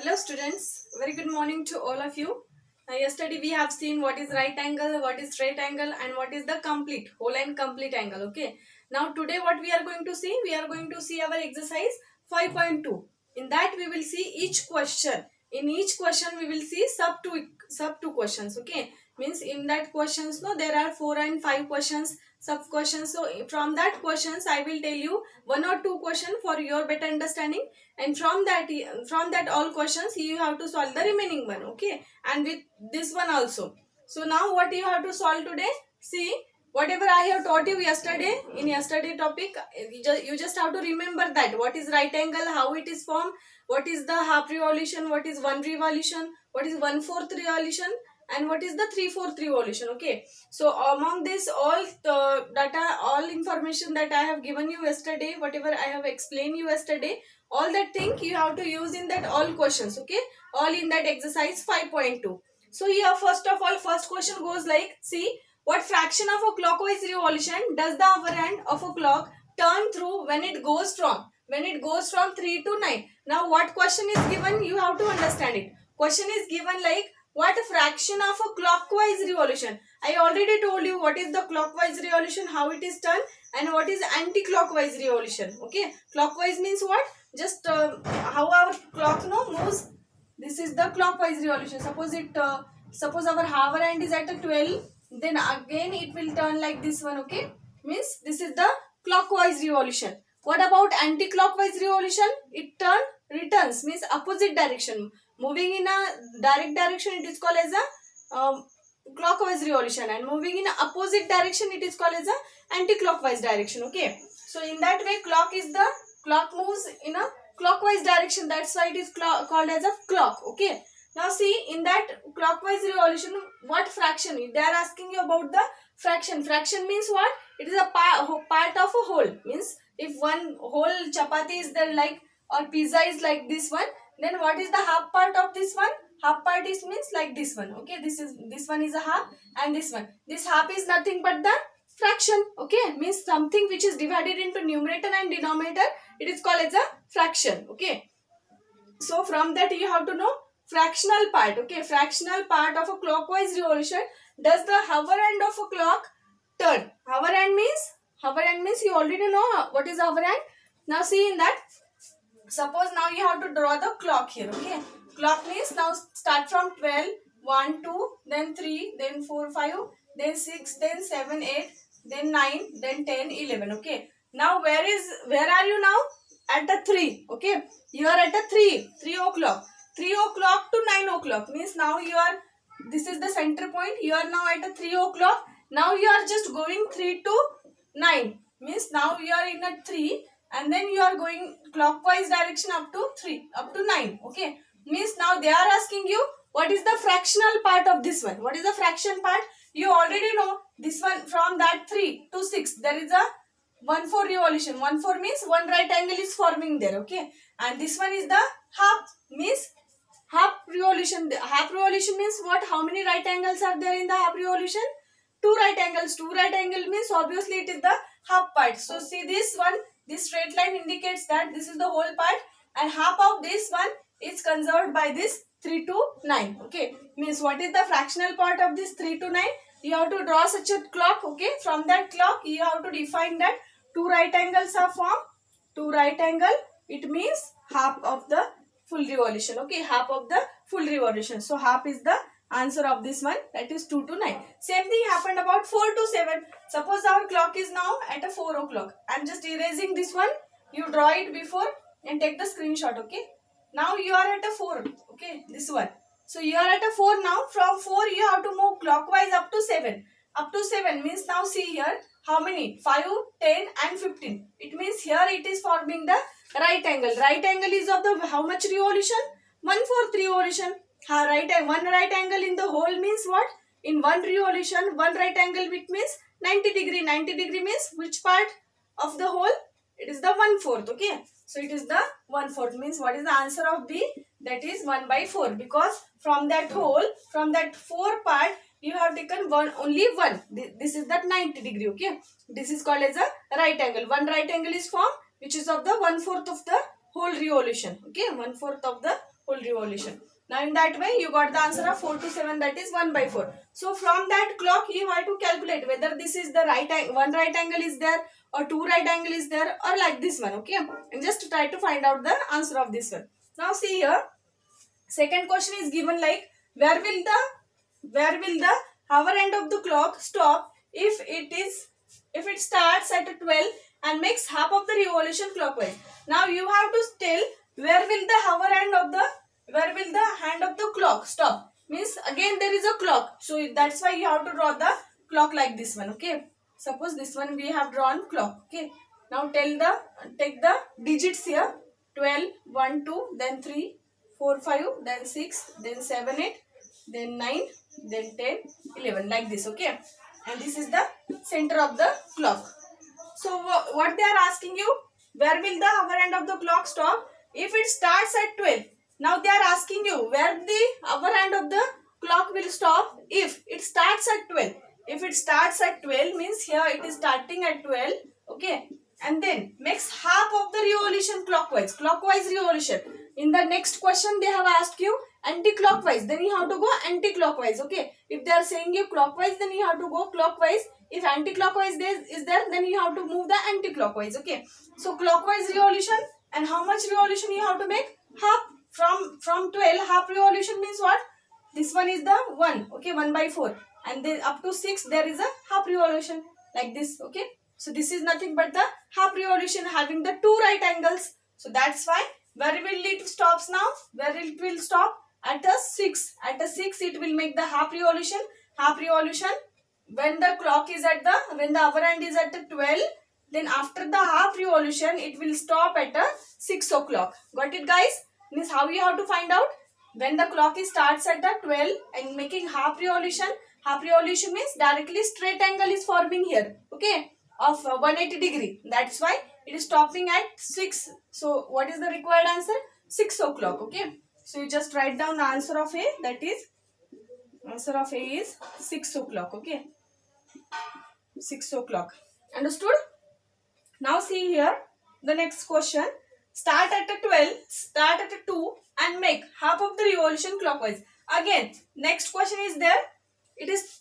Hello students, very good morning to all of you. Yesterday we have seen what is right angle, what is straight angle and what is the complete, whole and complete angle. Okay. Now today what we are going to see? We are going to see our exercise 5.2. In that we will see each question. In each question we will see sub two questions. Okay. Means in that questions no there are 4 and 5 questions sub questions. So from that questions I will tell you one or two question for your better understanding, and from that all questions you have to solve the remaining one. Okay, and with this one also. So now what you have to solve today, see whatever I have taught you yesterday in yesterday topic, you just have to remember that what is right angle, how it is formed, what is the half revolution, what is one revolution, what is 1/4 revolution, and what is the 3/4 revolution. Okay, so among this all the data, all information that I have given you yesterday, whatever I have explained you yesterday, all that thing you have to use in that all questions. Okay, all in that exercise 5.2. So here first of all, first question goes like, see what fraction of a clockwise revolution does the upper end of a clock turn through when it goes from 3 to 9. Now what question is given, you have to understand it. Question is given like what fraction of a clockwise revolution. I already told you what is the clockwise revolution, how it is done, and what is anti-clockwise revolution. Okay, clockwise means what, just how our clock moves. This is the clockwise revolution. Suppose our hour hand is at a 12, then again it will turn like this one. Okay, means this is the clockwise revolution. What about anti-clockwise revolution? It returns, means opposite direction, moving in a direct direction, it is called as a clockwise revolution, and moving in a opposite direction it is called as a anti-clockwise direction. Okay, so in that way clock moves in a clockwise direction, that's why it is called as a clock. Okay, now see in that clockwise revolution what fraction, they are asking you about the fraction means what, it is a part of a whole. Means if one whole chapati is there, like, or pizza is like this one, then what is the half part of this one? Half part is means like this one. Okay, this one is a half, and this half is nothing but the fraction. Okay, means something which is divided into numerator and denominator, it is called as a fraction. Okay, so from that you have to know fractional part. Okay, fractional part of a clockwise revolution, does the hour end of a clock turn? Hour end means you already know what is hour end. Now see in that, suppose now you have to draw the clock here. Okay, clock means now start from 12, 1, 2, then 3, then 4, 5, then 6, then 7, 8, then 9, then 10, 11. Okay, now where are you now? At the 3. Okay, you are at a 3 o'clock. 3 o'clock to 9 o'clock means now you are, this is the center point, you are now at a 3 o'clock. Now you are just going 3 to 9, means now you are in a 3, and then you are going clockwise direction up to 9. Okay, means now they are asking you what is the fractional part of this one. What is the fraction part? You already know this one, from that 3 to 6 there is a 1/4 revolution. 1/4 means one right angle is forming there. Okay, and this one is the half, means half revolution. The half revolution means what, how many right angles are there in the half revolution? Two right angles. Two right angle means obviously it is the half part. So see this one, this straight line indicates that this is the whole part, and half of this one is conserved by this 3 to 9. Okay, means what is the fractional part of this 3 to 9? You have to draw such a clock. Okay, from that clock you have to define that two right angles are formed. Two right angle, it means half of the full revolution. Okay, half of the full revolution. So half is the answer of this one, that is 2 to 9. Same thing happened about 4 to 7. Suppose our clock is now at a 4 o'clock. I am just erasing this one. You draw it before and take the screenshot. Okay, now you are at a 4. Okay, this one. So you are at a 4 now. From 4 you have to move clockwise up to 7. Up to 7 means now see here how many, 5, 10 and 15. It means here it is forming the right angle. Right angle is of the how much revolution? 1/4 revolution. One right angle in the whole means what? In one revolution, one right angle, which means 90 degree. 90 degree means which part of the whole? It is the 1/4. Okay, so it is the 1/4 means what is the answer of B? That is 1/4, because from that whole, from that 4 part, you have taken only one. This is that 90 degree. Okay, this is called as a right angle. One right angle is formed, which is of the 1/4 of the whole revolution. Okay, 1/4 of the whole revolution. Now in that way you got the answer of 4 to 7, that is 1 by 4. So from that clock you have to calculate whether this is the one right angle is there or two right angle is there or like this one, okay, and just try to find out the answer of this one. Now see here, second question is given like where will the hour end of the clock stop if it starts at 12 and makes half of the revolution clockwise. Now you have to tell where will the hand of the clock stop. Means again there is a clock, so that's why you have to draw the clock like this one, okay. Suppose this one we have drawn clock, okay. Now take the digits here, 12, 1, 2, then 3, 4, 5, then 6, then 7, 8, then 9, then 10, 11, like this, okay. And this is the center of the clock. So what they are asking you, where will the hour end of the clock stop if it starts at 12. Now they are asking you where the hour end of the clock will stop if it starts at 12. If it starts at 12 means here it is starting at 12, okay, and then makes half of the revolution clockwise revolution. In the next question they have asked you anti-clockwise, then you have to go anti-clockwise, okay. If they are saying you clockwise, then you have to go clockwise. If anti-clockwise is there, then you have to move the anti-clockwise, okay. So clockwise revolution, and how much revolution you have to make? Half. From 12, half revolution means what? This one is the 1, okay, 1 by 4, and then up to 6 there is a half revolution like this, okay. So this is nothing but the half revolution having the two right angles. So that's why where will it stops now? Where it will stop? At a 6. At a 6 it will make the half revolution. Half revolution when the clock is at the, when the hour end is at 12, then after the half revolution it will stop at a 6 o'clock. Got it guys? Means how you have to find out? When the clock starts at a 12 and making half revolution means directly straight angle is forming here, okay, of 180 degree. That's why it is stopping at 6. So what is the required answer? 6 o'clock, okay. So you just write down the answer of A, that is answer of A is 6 o'clock, okay. 6 o'clock. Understood? Now see here the next question. Start at a 12, start at a 2 and make half of the revolution clockwise. Again, next question is there. It is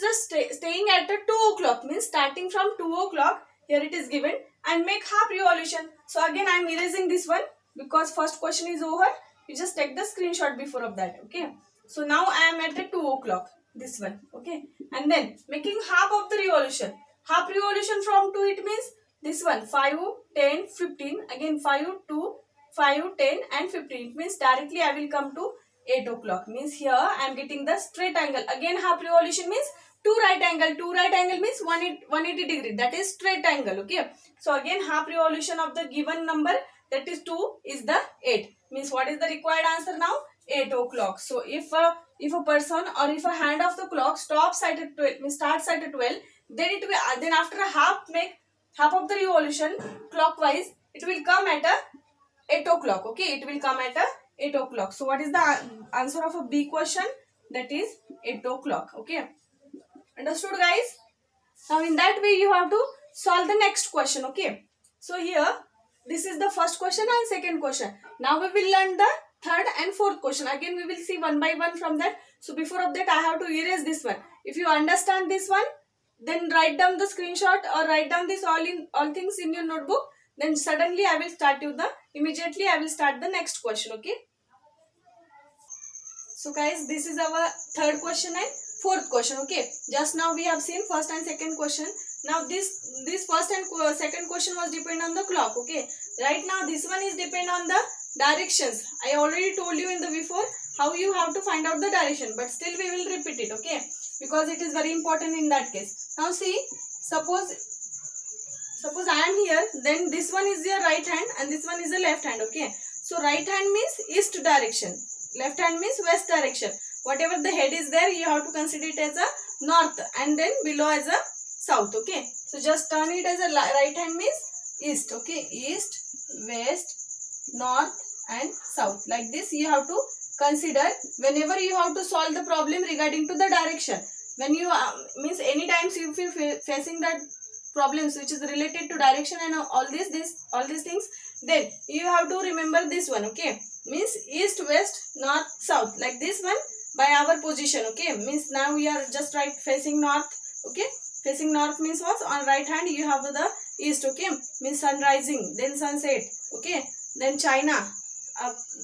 just staying at a 2 o'clock, means starting from 2 o'clock. Here it is given and make half revolution. So again I am erasing this one because first question is over. You just take the screenshot before of that, okay. So now I am at the 2 o'clock, this one, okay. And then making half of the revolution. Half revolution from 2 it means this one 5, 10, 15, again 5, 2, 5, 10 and 15. It means directly I will come to 8 o'clock. Means here I am getting the straight angle. Again half revolution means two right angle. Two right angle means 180 degree. That is straight angle, okay. So again half revolution of the given number, that is 2, is the 8. Means what is the required answer now? 8 o'clock. So if a person or if a hand of the clock stops at 12, means starts at 12, then it will, then after a half of the revolution clockwise, it will come at a 8 o'clock, okay. It will come at a 8 o'clock. So what is the answer of a B question? That is 8 o'clock, okay. Understood guys? Now in that way you have to solve the next question, okay. So here this is the first question and second question. Now we will learn the third and fourth question. Again we will see one by one from that. So before of that I have to erase this one. If you understand this one, then write down the screenshot or write down this all things in your notebook. Then suddenly I will start immediately I will start the next question, okay. So guys, this is our third question and fourth question, okay. Just now we have seen first and second question. Now this first and second question was depend on the clock, okay. Right now this one is depend on the directions. I already told you in the before how you have to find out the direction, but still we will repeat it, okay, because it is very important in that case. Now see, suppose I am here, then this one is your right hand and this one is the left hand, okay. So right hand means east direction, left hand means west direction. Whatever the head is there, you have to consider it as a north and then below as a south, okay. So just turn it as a right hand means east, okay. East, west, north and south. Like this you have to consider whenever you have to solve the problem regarding to the direction. When you means any times you feel facing that problems which is related to direction and all these things, then you have to remember this one, okay. means east, west, north, south, like this one by our position. Okay, means now we are just right facing north. Okay, facing north means what? On right hand you have the east. Okay, means sun rising, then sunset. Okay, then China,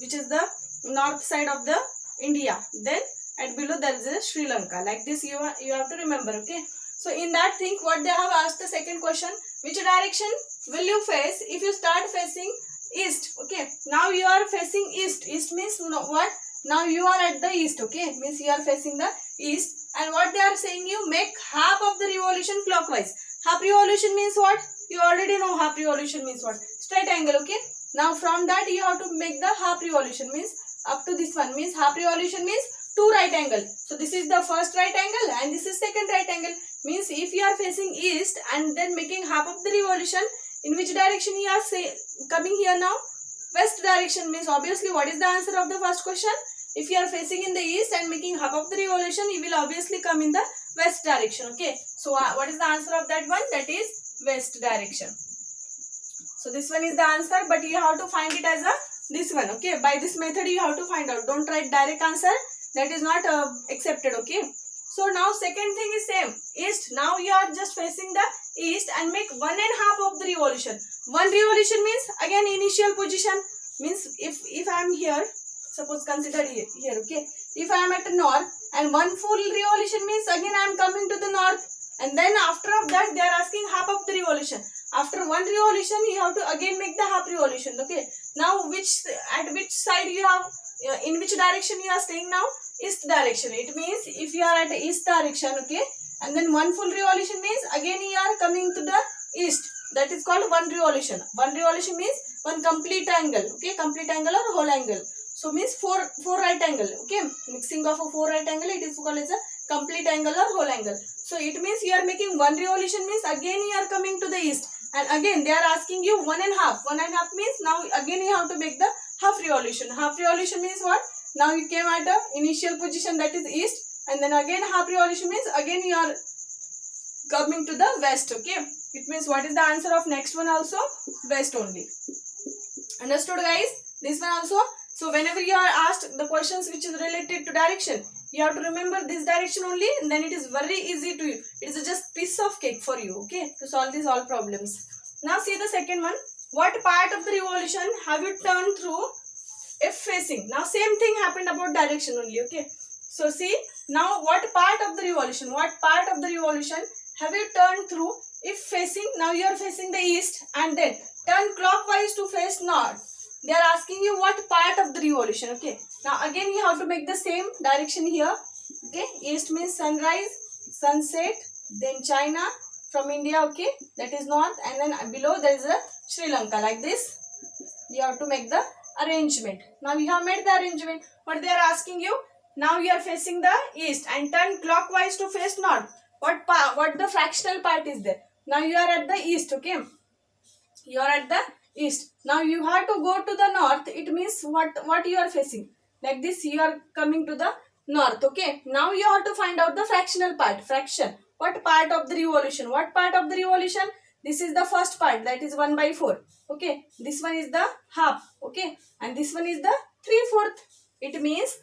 which is the north side of the India. Then at below there is a Sri Lanka. Like this you have to remember. Okay, so in that thing what they have asked the second question, which direction will you face if you start facing east? Okay, now you are facing east. East means what? Now you are at the east. Okay, means you are facing the east, and what they are saying, you make half of the revolution clockwise. Half revolution means what? You already know half revolution means what? Straight angle. Okay, now from that you have to make the half revolution, means up to this one, means half revolution means two right angle. So this is the first right angle and this is second right angle. Means if you are facing east and then making half of the revolution, in which direction you are coming here now? West direction. Means obviously what is the answer of the first question? If you are facing in the east and making half of the revolution, you will obviously come in the west direction. Okay, so what is the answer of that one? That is west direction. So this one is the answer, but you have to find it as a this one. Okay, by this method you have to find out. Don't write direct answer, that is not accepted. Okay, so now second thing is same, east. Now you are just facing the east and make 1.5 of the revolution. One revolution means again initial position. Means if I am here, suppose consider here. Okay, if I am at the north and one full revolution means again I am coming to the north, and then after of that they are asking half of the revolution. After one revolution you have to again make the half revolution. Okay, now at which side you have, in which direction you are staying now? East direction. It means if you are at the east direction, okay, and then one full revolution means again you are coming to the east. That is called one revolution. One revolution means one complete angle. Okay, complete angle or whole angle. So means four right angle. Okay, mixing of a 4 right angle, it is called as a complete angle or whole angle. So it means you are making one revolution means again you are coming to the east, and again they are asking you 1.5. 1.5 means now again you have to make the half revolution. Half revolution means what? Now you came at the initial position, that is east, and then again half revolution means again you are coming to the west. Okay, it means what is the answer of next one? Also west only. Understood guys? This one also. So whenever you are asked the questions which is related to direction, you have to remember this direction only, and then it is very easy to you. It is just piece of cake for you, okay, to solve these all problems. Now see the second one. What part of the revolution have you turned through if facing? Now same thing happened about direction only. Okay, so see now what part of the revolution, have you turned through if facing? Now you are facing the east and then turn clockwise to face north. They are asking you what part of the revolution. Okay, now again you have to make the same direction here. Okay, east means sunrise, sunset, then China from India. Okay, that is north, and then below there is a Sri Lanka. Like this you have to make the arrangement. Now you have made the arrangement. What they are asking you, now you are facing the east and turn clockwise to face north. What the fractional part is there? Now you are at the east. Okay, you are at the east. Now you have to go to the north. It means what you are facing? Like this you are coming to the north. Okay, now you have to find out the fractional part. Fraction. What part of the revolution? What part of the revolution? This is the first part, that is 1/4. Okay, this one is the half. Okay, and this one is the 3/4. It means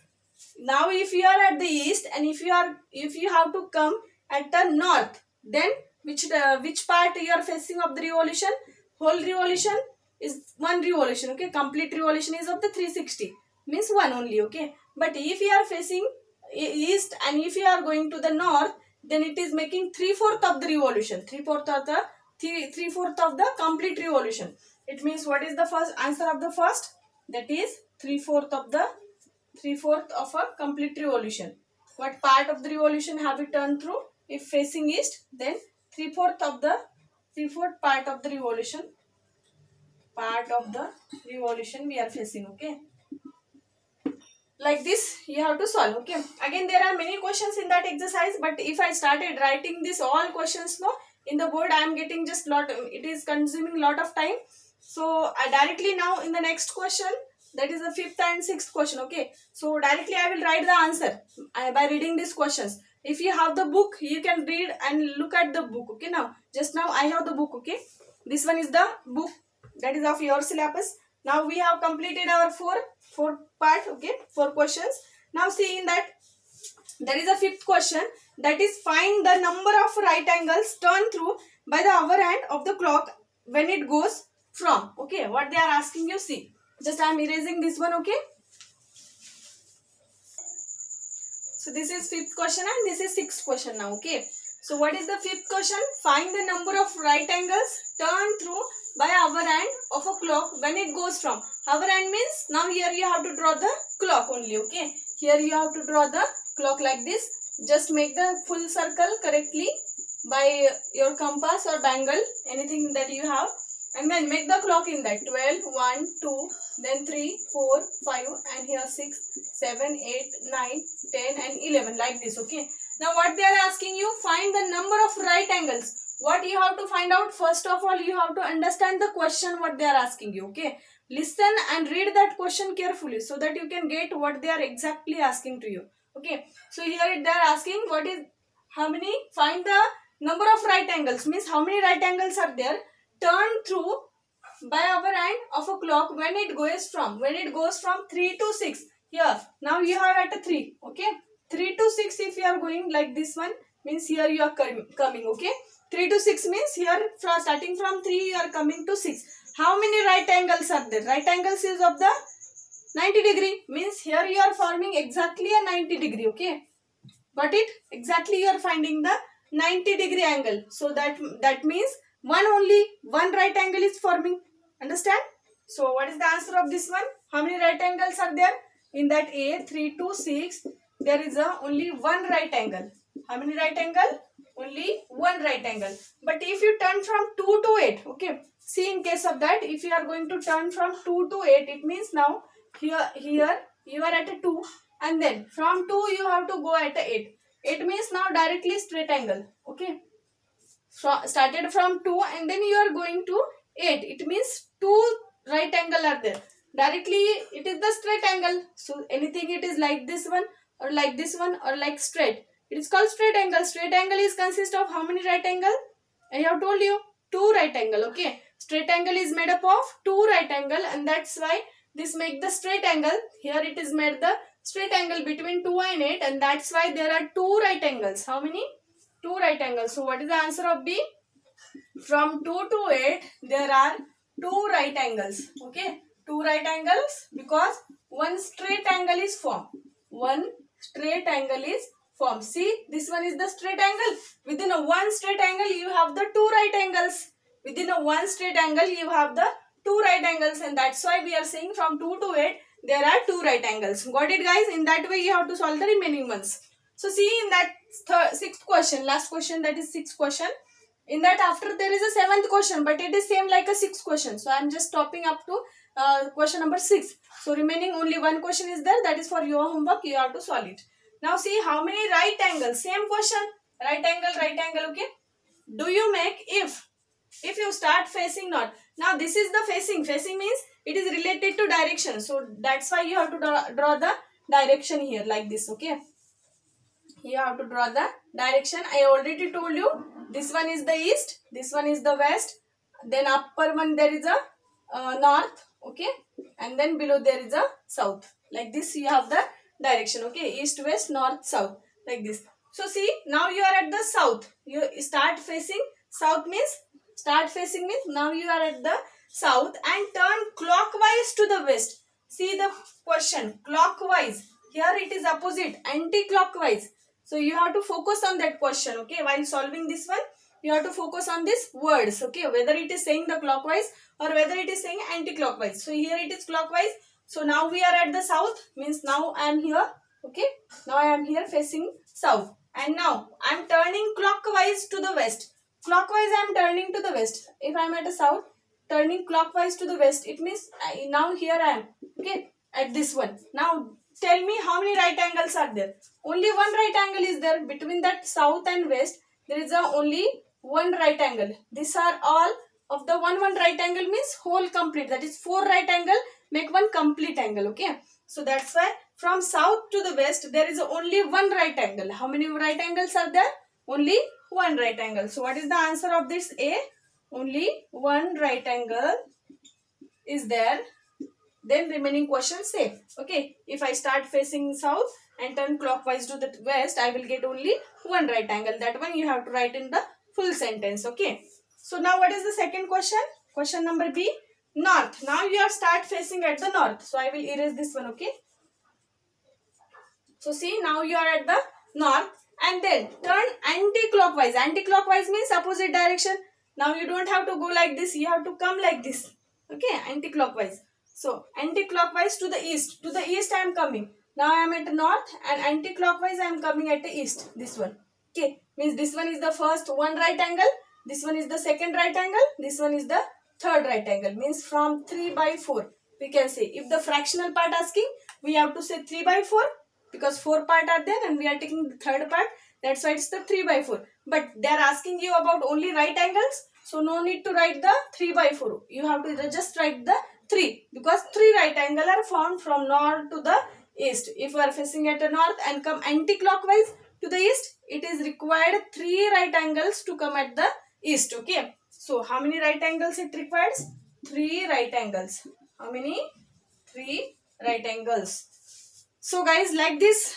now if you are at the east and if you have to come at the north, then which part you are facing of the revolution? Whole revolution is one revolution. Okay, complete revolution is of the 360, means one only. Okay, but if you are facing east and if you are going to the north, then it is making 3/4 of the revolution. 3/4 of the complete revolution. It means what is the first answer of the first? That is 3/4 of a complete revolution. What part of the revolution have you turned through if facing east? Then 3/4 part of the revolution. We are facing. Okay, like this you have to solve. Okay, again there are many questions in that exercise, but if I started writing this all questions in the board, I am getting just it is consuming lot of time. So I directly now in the next question, that is the 5th and 6th question. Okay, so directly I will write the answer by reading these questions. If you have the book, you can read and look at the book. Okay, now just now I have the book. Okay, this one is the book that is of your syllabus. Now we have completed our four part, okay, 4 questions. Now see in that there is a fifth question, that is find the number of right angles turned through by the hour hand of the clock when it goes from. Okay, what they are asking you, see. Just I am erasing this one, okay. So this is fifth question and this is sixth question now, okay. So what is the fifth question? Find the number of right angles turned through by hour hand of a clock when it goes from. Hour hand means now here you have to draw the clock only, okay. Here you have to draw the clock like this. Just make the full circle correctly by your compass or bangle, anything that you have. And then make the clock in that 12, 1, 2, then 3, 4, 5 and here 6, 7, 8, 9, 10 and 11 like this, okay. Now what they are asking you, find the number of right angles. What you have to find out, first of all you have to understand the question what they are asking you, okay. Listen and read that question carefully so that you can get what they are exactly asking to you, okay. So here they are asking what is, how many, find the number of right angles means how many right angles are there turned through by our hand of a clock when it goes from 3 to 6. Here now you are at a 3, okay. 3 to 6 if you are going like this one means here you are coming, okay. 3 to 6 means here from starting from 3 you are coming to 6. How many right angles are there? Right angles is of the 90 degree means here you are forming exactly a 90 degree, okay. Got it? Exactly you are finding the 90 degree angle. So that means one right angle is forming. Understand? So what is the answer of this one? How many right angles are there? In that A 3 to 6 there is only one right angle. How many right angle? Only one right angle. But if you turn from 2 to 8, okay. See in case of that, if you are going to turn from 2 to 8, it means now here you are at a 2 and then from 2 you have to go at a 8. 8 means now directly straight angle, okay. Started from 2 and then you are going to 8. It means 2 right angle are there. Directly it is the straight angle. So anything it is like this one or like this one or like straight. It is called straight angle. Straight angle is consist of how many right angle? I have told you 2 right angle, okay. Straight angle is made up of 2 right angle and that's why this make the straight angle. Here it is made the straight angle between 2 and 8 and that's why there are 2 right angles. How many? 2 right angles. So what is the answer of B? From 2 to 8 there are 2 right angles, okay. 2 right angles because one straight angle is formed. One straight angle is formed. See, this one is the straight angle. Within a one straight angle you have the 2 right angles. Within a one straight angle you have the 2 right angles and that's why we are saying from 2 to 8 there are 2 right angles. Got it guys? In that way you have to solve the remaining ones. So see in that sixth question, last question, that is sixth question. In that after there is a seventh question but it is same like a sixth question. So I am just stopping up to question number 6. So remaining only one question is there, that is for your homework, you have to solve it. Now see how many right angles, same question, right angle, okay. Do you make if you start facing north. Now this is the facing means it is related to direction. So that's why you have to draw the direction here like this, okay. You have to draw the direction. I already told you this one is the east, this one is the west, then upper one there is a north, okay, and then below there is a south. Like this you have the direction, okay, east, west, north, south, like this. So see now you are at the south. You start facing south means now you are at the south and turn clockwise to the west. See the question, clockwise. Here it is opposite, anti-clockwise. So you have to focus on that question, okay. While solving this one, you have to focus on these words, okay. Whether it is saying the clockwise or whether it is saying anti-clockwise. So here it is clockwise. So now we are at the south, means now I am here, okay. Now I am here facing south. And now I am turning clockwise to the west. Clockwise I am turning to the west. If I am at the south, turning clockwise to the west, it means now here I am, okay, at this one. Now tell me how many right angles are there? Only one right angle is there. Between that south and west, there is only one right angle. These are all of the one right angle means whole complete. That is 4 right angle make one complete angle, okay. So that's why from south to the west, there is only one right angle. How many right angles are there? Only one right angle. So what is the answer of this A? Only one right angle is there then remaining question same. Okay, if I start facing south and turn clockwise to the west, I will get only one right angle. That one you have to write in the full sentence. Okay, so now what is the second question? Question number B, north. Now you are start facing at the north, so I will erase this one. Okay, so see, now you are at the north and then turn anti-clockwise. Anti-clockwise means opposite direction. Now you don't have to go like this, you have to come like this. Okay, anti-clockwise. So anti-clockwise to the east. To the east I am coming. Now I am at the north and anti-clockwise I am coming at the east. This one. Okay, means this one is the first one right angle. This one is the second right angle. This one is the third right angle. Means from 3 by 4. We can say if the fractional part asking, we have to say 3 by 4 because 4 part are there and we are taking the third part. That's why it's the 3 by 4. But they are asking you about only right angles. So no need to write the 3 by 4. You have to just write the 3 because 3 right angle are formed from north to the east. If you are facing at the north and come anti-clockwise to the east, it is required 3 right angles to come at the east. Okay. So how many right angles it requires? 3 right angles. How many? 3 right angles. So guys, like this,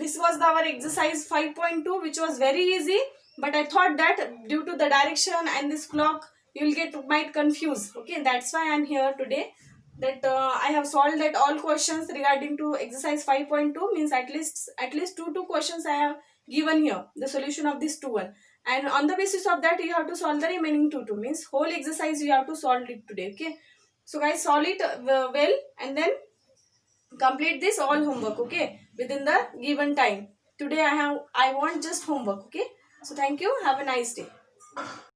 this was our exercise 5.2, which was very easy. But I thought that due to the direction and this clock, you will might confuse. Okay, that's why I am here today. That I have solved that all questions regarding to exercise 5.2, means at least two questions I have given here. The solution of this 2 1. And on the basis of that, you have to solve the remaining 2 means whole exercise you have to solve it today. Okay. So guys, solve it well and then complete this all homework. Okay, within the given time. Today I want just homework. Okay, so thank you, have a nice day.